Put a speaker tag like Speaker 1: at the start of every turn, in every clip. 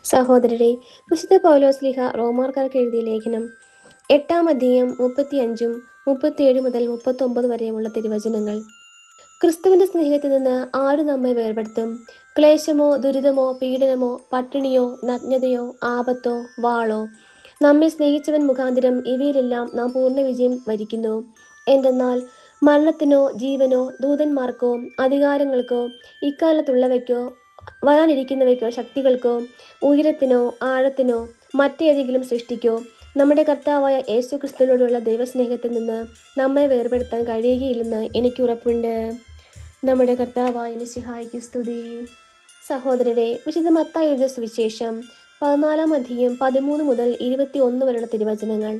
Speaker 1: സഹോദരരെ, വിശുദ്ധ പൗലോസ്ലീഹ റോമാക്കാർക്ക് എഴുതിയ ലേഖനം 8-ാം അധ്യായം 35 37 മുതൽ 39 വരെയുമുള്ള തിരുവചനങ്ങൾ. ക്രിസ്തുവിന്റെ സ്നേഹത്തിൽ നിന്ന് ആര് നമ്മെ വേർപെടുത്തും? ക്ലേശമോ, ദുരിതമോ, പീഡനമോ, പട്ടിണിയോ, നഗ്നതയോ, ആപത്തോ, വാളോ? നമ്മെ സ്നേഹിച്ചവൻ മുഖാന്തരം ഇവയിലെല്ലാം നാം പൂർണ്ണ വിജയം വരിക്കുന്നു. എന്തെന്നാൽ മരണത്തിനോ ജീവനോ ദൂതന്മാർക്കോ അധികാരങ്ങൾക്കോ ഇക്കാലത്തുള്ളവയ്ക്കോ വരാനിരിക്കുന്നവയ്ക്കോ ശക്തികൾക്കോ ഉയരത്തിനോ ആഴത്തിനോ മറ്റേതെങ്കിലും സൃഷ്ടിക്കോ നമ്മുടെ കർത്താവായ യേശു ക്രിസ്തുവിനോടുള്ള ദൈവസ്നേഹത്തിൽ നിന്ന് നമ്മെ വേർപെടുത്താൻ കഴിയുകയില്ലെന്ന് എനിക്ക് ഉറപ്പുണ്ട്. നമ്മുടെ കർത്താവായ മിശിഹായ്ക്ക് സ്തുതി. സഹോദരരെ, വിശുദ്ധ മത്തായി എഴുതിയ സുവിശേഷം 14-ാം അധ്യായം 13 മുതൽ 21 വരെയുള്ള തിരുവചനങ്ങൾ.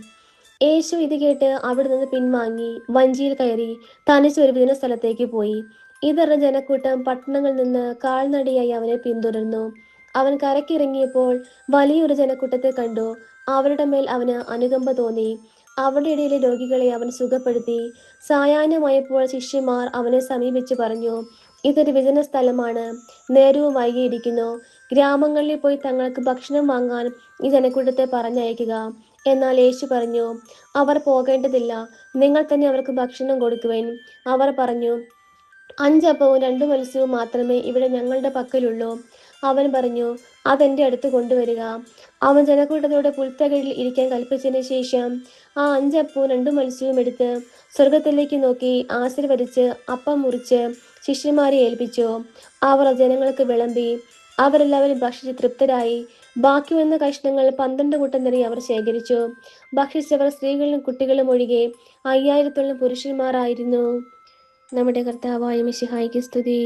Speaker 1: യേശു ഇത് കേട്ട് അവിടെ നിന്ന് പിൻവാങ്ങി വഞ്ചിയിൽ കയറി തനിച്ച് ഒരു വിജന സ്ഥലത്തേക്ക് പോയി. ഇതറിഞ്ഞ ജനക്കൂട്ടം പട്ടണങ്ങളിൽ നിന്ന് കാൽനടയായി അവനെ പിന്തുടർന്നു. അവൻ കരയ്ക്കിറങ്ങിയപ്പോൾ വലിയൊരു ജനക്കൂട്ടത്തെ കണ്ടു. അവരുടെ മേൽ അവന് അനുകമ്പ തോന്നി. അവരുടെ ഇടയിലെ രോഗികളെ അവൻ സുഖപ്പെടുത്തി. സായാഹ്നമായപ്പോൾ ശിഷ്യന്മാർ അവനെ സമീപിച്ച് പറഞ്ഞു, ഇതൊരു വിജന സ്ഥലമാണ്, നേരവും വൈകിയിരിക്കുന്നു. ഗ്രാമങ്ങളിൽ പോയി തങ്ങൾക്ക് ഭക്ഷണം വാങ്ങാൻ ഈ ജനക്കൂട്ടത്തെ പറഞ്ഞയക്കുക. എന്നാൽ യേശു പറഞ്ഞു, അവർ പോകേണ്ടതില്ല, നിങ്ങൾ തന്നെ അവർക്ക് ഭക്ഷണം കൊടുക്കുവിൻ. അവർ പറഞ്ഞു, 5 അപ്പവും 2 മത്സ്യവും മാത്രമേ ഇവിടെ ഞങ്ങളുടെ പക്കലുള്ളൂ. അവൻ പറഞ്ഞു, അതെന്റെ അടുത്ത് കൊണ്ടുവരിക. അവൻ ജനക്കൂട്ടത്തോടെ പുൽത്തകിടിൽ ഇരിക്കാൻ കൽപ്പിച്ചതിന് ശേഷം ആ 5 അപ്പവും 2 മത്സ്യവും എടുത്ത് സ്വർഗത്തിലേക്ക് നോക്കി ആശീർവദിച്ച് അപ്പം മുറിച്ച് ശിഷ്യന്മാരെ ഏൽപ്പിച്ചു. അവർ ജനങ്ങൾക്ക് വിളമ്പി. അവരെല്ലാവരും ഭക്ഷിച്ച് തൃപ്തരായി. ബാക്കി വന്ന കഷ്ണങ്ങൾ 12 കുട്ടം നിറയെ അവർ ശേഖരിച്ചു. ഭക്ഷിച്ചവർ സ്ത്രീകളും കുട്ടികളും ഒഴികെ 5000-ത്തോളം പുരുഷന്മാരായിരുന്നു. നമ്മുടെ കർത്താവായ മിശിഹായ്ക്ക് സ്തുതി.